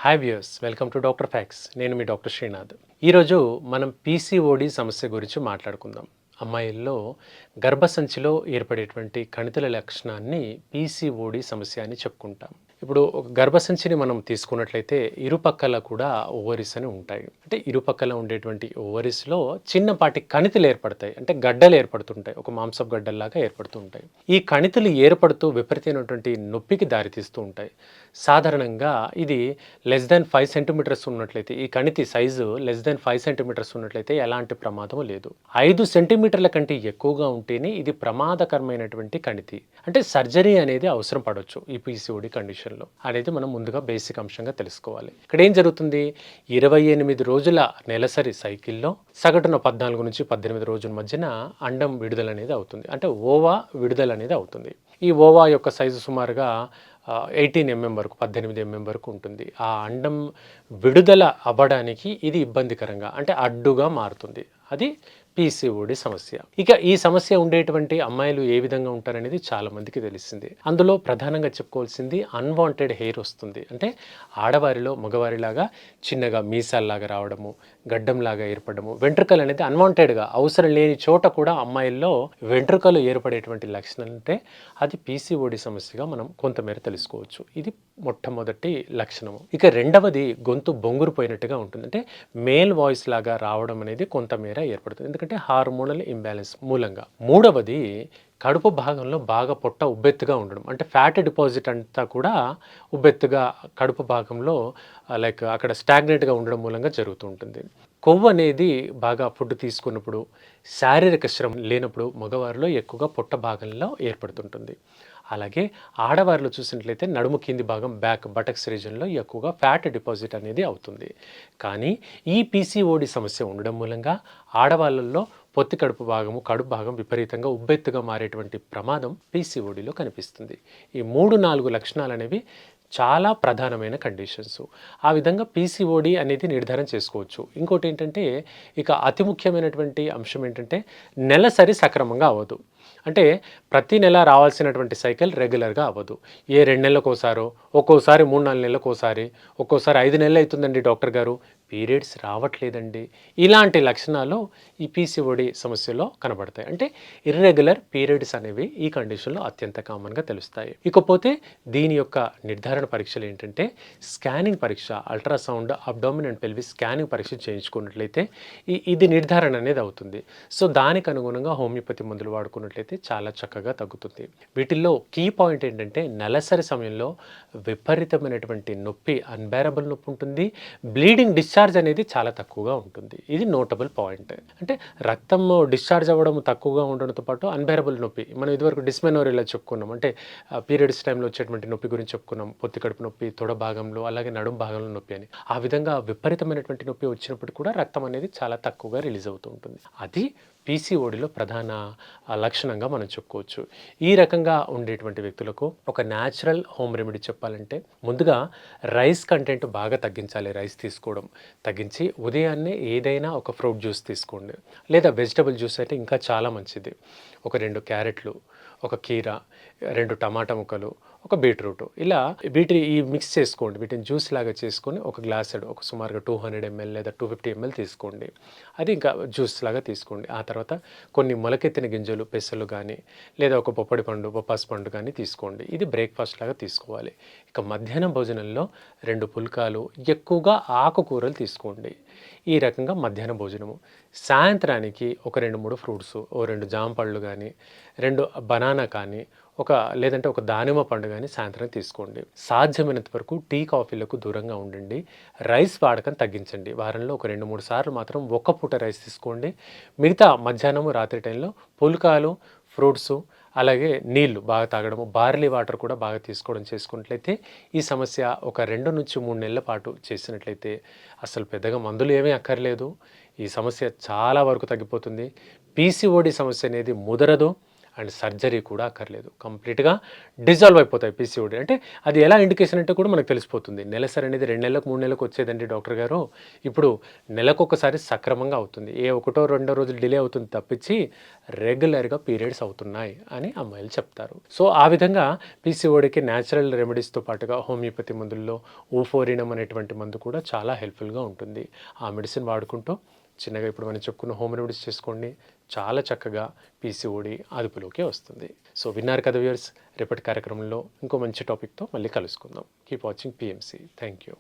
Hi viewers, welcome to doctor fax. నేను మీ doctor Srinath. ఈరోజు మనం పీసీఓడి సమస్య గురించి మాట్లాడుకుందాం. అమ్మాయిల్లో గర్భసంచిలో ఏర్పడేటువంటి కణితుల లక్షణాన్ని పీసీఓడి సమస్య అని చెప్పుకుంటాం. ఇప్పుడు ఒక గర్భసంచిని మనం తీసుకున్నట్లయితే ఇరుపక్కల కూడా ఓవరీస్ అని ఉంటాయి. అంటే ఇరుపక్కల ఉండేటువంటి ఓవరీస్లో చిన్నపాటి కణితులు ఏర్పడతాయి, అంటే గడ్డలు ఏర్పడుతుంటాయి, ఒక మాంసపు గడ్డల్లాగా ఏర్పడుతూ ఉంటాయి. ఈ కణితులు ఏర్పడుతూ విపరీతమైనటువంటి నొప్పికి దారితీస్తూ ఉంటాయి. సాధారణంగా ఇది లెస్ దాన్ 5 సెంటీమీటర్స్ ఉన్నట్లయితే, ఈ కణితి సైజు లెస్ దాన్ 5 సెంటీమీటర్స్ ఉన్నట్లయితే ఎలాంటి ప్రమాదము లేదు. 5 సెంటీమీటర్ల కంటే ఎక్కువగా ఉంటేనే ఇది ప్రమాదకరమైనటువంటి కణితి. అంటే సర్జరీ అనేది అవసరం పడవచ్చు ఈ పీసీఓడి కండిషన్లో అనేది మనం ముందుగా బేసిక్ అంశంగా తెలుసుకోవాలి. ఇక్కడ ఏం జరుగుతుంది, 28 రోజుల నెలసరి సైకిల్లో సగటున 14 నుంచి 18 రోజుల మధ్యన అండం విడుదల అనేది అవుతుంది, అంటే ఓవా విడుదల అనేది అవుతుంది. ఈ ఓవా యొక్క సైజు సుమారుగా 18 వరకు, 18 వరకు ఉంటుంది. ఆ అండం విడుదల అవ్వడానికి ఇది ఇబ్బందికరంగా, అంటే అడ్డుగా మారుతుంది. అది పీసీఓడి సమస్య. ఇక ఈ సమస్య ఉండేటువంటి అమ్మాయిలు ఏ విధంగా ఉంటారనేది చాలా మందికి తెలిసింది. అందులో ప్రధానంగా చెప్పుకోవాల్సింది అన్వాంటెడ్ హెయిర్ వస్తుంది. అంటే ఆడవారిలో మగవారిలాగా చిన్నగా మీసాల్లాగా రావడము, గడ్డంలాగా ఏర్పడము, వెంట్రుకలు అనేది అన్వాంటెడ్గా అవసరం లేని చోట కూడా అమ్మాయిల్లో వెంట్రుకలు ఏర్పడేటువంటి లక్షణం అంటే అది పీసీఓడి సమస్యగా మనం కొంతమేర తెలుసుకోవచ్చు. ఇది మొట్టమొదటి లక్షణము. ఇక రెండవది గొంతు బొంగురుపోయినట్టుగా ఉంటుంది. అంటే మేల్ వాయిస్ లాగా రావడం అనేది కొంతమేర ఏర్పడుతుంది, ఎందుకంటే హార్మోనల్ ఇంబ్యాలెన్స్ మూలంగా. మూడవది కడుపు భాగంలో బాగా పొట్ట ఉబ్బెత్తుగా ఉండడం, అంటే ఫ్యాట్ డిపాజిట్ అంతా కూడా ఉబ్బెత్తుగా కడుపు భాగంలో లైక్ అక్కడ స్టాగ్నెట్గా ఉండడం మూలంగా జరుగుతూ ఉంటుంది. కొవ్వు అనేది బాగా ఫుడ్ తీసుకున్నప్పుడు, శారీరక శ్రమ లేనప్పుడు మగవారిలో ఎక్కువగా పొట్ట భాగంలో ఏర్పడుతుంటుంది. అలాగే ఆడవారిలో చూసినట్లయితే నడుము కింది భాగం బటక్స్ రీజన్లో ఎక్కువగా ఫ్యాట్ డిపాజిట్ అనేది అవుతుంది. కానీ ఈ పీసీఓడి సమస్య ఉండడం మూలంగా ఆడవాళ్ళల్లో పొత్తి కడుపు భాగం విపరీతంగా ఉబ్బెత్తుగా మారేటువంటి ప్రమాదం పీసీఓడిలో కనిపిస్తుంది. ఈ 3-4 లక్షణాలు అనేవి చాలా ప్రధానమైన కండిషన్స్. ఆ విధంగా పీసీఓడి అనేది నిర్ధారణ చేసుకోవచ్చు. ఇంకోటి ఏంటంటే, ఇక అతి ముఖ్యమైనటువంటి అంశం ఏంటంటే నెలసరి సక్రమంగా అవ్వదు. అంటే ప్రతి నెల రావాల్సినటువంటి సైకిల్ రెగ్యులర్గా అవ్వదు. ఏ 2 నెలలకోసారో, ఒక్కోసారి 3-4 నెలలకోసారి, ఒక్కోసారి 5 నెలలు అవుతుందండి డాక్టర్ గారు పీరియడ్స్ రావట్లేదండి. ఇలాంటి లక్షణాలు ఈ పీసీఓడి సమస్యలో కనబడతాయి. అంటే ఇర్రెగ్యులర్ పీరియడ్స్ అనేవి ఈ కండిషన్లో అత్యంత కామన్గా తెలుస్తాయి. ఇకపోతే దీని యొక్క నిర్ధారణ పరీక్షలు ఏంటంటే స్కానింగ్ పరీక్ష, ultrasound, abdomen and pelvis scanning పరీక్ష చేయించుకున్నట్లయితే ఇది నిర్ధారణ అనేది అవుతుంది. సో దానికి అనుగుణంగా హోమియోపతి మందులు వాడుకున్నట్లయితే చాలా చక్కగా తగ్గుతుంది. వీటిల్లో కీ పాయింట్ ఏంటంటే నెలసరి సమయంలో విపరీతమైనటువంటి నొప్పి, అన్బేరబుల్ నొప్పి ఉంటుంది. బ్లీడింగ్ డిశ్చార్జ్ అనేది చాలా తక్కువగా ఉంటుంది. ఇది నోటబుల్ పాయింట్. అంటే రక్తం డిశ్చార్జ్ అవ్వడం తక్కువగా ఉండడంతో పాటు అన్బేరబుల్ నొప్పి, మనం ఇదివరకు డిస్మెనోరియా చెప్పుకున్నాం, అంటే పీరియడ్స్ టైంలో వచ్చేటువంటి నొప్పి గురించి చెప్పుకున్నాం. పొత్తి కడుపు నొప్పి, తొడ భాగంలో, అలాగే నడుము భాగంలో నొప్పి అని. ఆ విధంగా విపరీతమైనటువంటి నొప్పి వచ్చినప్పుడు కూడా రక్తం అనేది చాలా తక్కువగా రిలీజ్ అవుతూ ఉంటుంది. అది పీసీఓడిలో ప్రధాన లక్షణంగా మనం చెప్పుకోవచ్చు. ఈ రకంగా ఉండేటువంటి వ్యక్తులకు ఒక న్యాచురల్ హోమ్ రెమెడీ చెప్పాలంటే ముందుగా రైస్ కంటెంట్ బాగా తగ్గించాలి. రైస్ తీసుకోవడం తగ్గించి ఉదయాన్నే ఏదైనా ఒక ఫ్రూట్ జ్యూస్ తీసుకోండి, లేదా వెజిటబుల్ జ్యూస్ అయితే ఇంకా చాలా మంచిది. ఒక 2 క్యారెట్లు, ఒక కీర, 2 టమాటా ముక్కలు, ఒక బీట్రూట్, ఇలా ఈ మిక్స్ చేసుకోండి. వీటిని జ్యూస్ లాగా చేసుకొని ఒక గ్లాసుడు, ఒక సుమారుగా 200 ml లేదా 250 ml తీసుకోండి. అది ఇంకా జ్యూస్ లాగా తీసుకోండి. ఆ తర్వాత కొన్ని మొలకెత్తిన గింజలు, పెసలు కానీ, లేదా ఒక పొప్పడి పండు, బొప్పాసు పండు కానీ తీసుకోండి. ఇది బ్రేక్ఫాస్ట్ లాగా తీసుకోవాలి. ఇక మధ్యాహ్నం భోజనంలో 2 పుల్కాలు, ఎక్కువగా ఆకుకూరలు తీసుకోండి. ఈ రకంగా మధ్యాహ్న భోజనము. సాయంత్రానికి ఒక 2-3 ఫ్రూట్స్, ఓ 2 జామ పళ్ళు కానీ, 2 బనానా కానీ, లేదంటే ఒక దానిమ్మ పండు కానీ సాయంత్రం తీసుకోండి. సాధ్యమైనంత వరకు టీ, కాఫీలకు దూరంగా ఉండండి. రైస్ వాడకం తగ్గించండి. వారంలో ఒక 2-3 సార్లు మాత్రం ఒక్క పూట రైస్ తీసుకోండి. మిగతా మధ్యాహ్నము, రాత్రి టైంలో పుల్కాలు, ఫ్రూట్సు, అలాగే నీళ్లు బాగా తాగడము, బార్లీ వాటర్ కూడా బాగా తీసుకోవడం చేసుకున్నట్లయితే ఈ సమస్య ఒక 2-3 నెలల పాటు చేసినట్లయితే అసలు పెద్దగా మందులు ఏమీ అక్కర్లేదు. ఈ సమస్య చాలా వరకు తగ్గిపోతుంది. పీసీఓడి సమస్య అనేది ముదరదు. అండ్ సర్జరీ కూడా అక్కర్లేదు. కంప్లీట్‌గా డిజాల్వ్ అయిపోతాయి పీసీఓడీ. అంటే అది ఎలా ఇండికేషన్ అంటే కూడా మనకు తెలిసిపోతుంది. నెలసరి అనేది 2 నెలలకు, 3 నెలలకు వచ్చేదండి డాక్టర్ గారు. ఇప్పుడు నెలకొకసారి సక్రమంగా అవుతుంది. ఏ ఒకటో, రెండో రోజులు డిలే అవుతుంది తప్పించి రెగ్యులర్‌గా పీరియడ్స్ అవుతున్నాయి అని అమ్మాయిలు చెప్తారు. సో, ఆ విధంగా పీసీఓడీకి న్యాచురల్ రెమెడీస్‌తో పాటుగా హోమియోపతి మందుల్లో ఓఫోరినం అనేటువంటి మందు కూడా చాలా హెల్ప్‌ఫుల్‌గా ఉంటుంది. ఆ మెడిసిన్ వాడుకుంటూ చిన్నగా ఇప్పుడు మనం చెప్పుకున్న హోమ్ రెమెడీస్ చేసుకోండి. చాలా చక్కగా పీసీఓడీ అదుపులోకి వస్తుంది. సో, విన్నారు కదా వ్యూయర్స్. రేపటి కార్యక్రమంలో ఇంకో మంచి టాపిక్‌తో మళ్ళీ కలుసుకుందాం. Keep watching PMC. Thank you.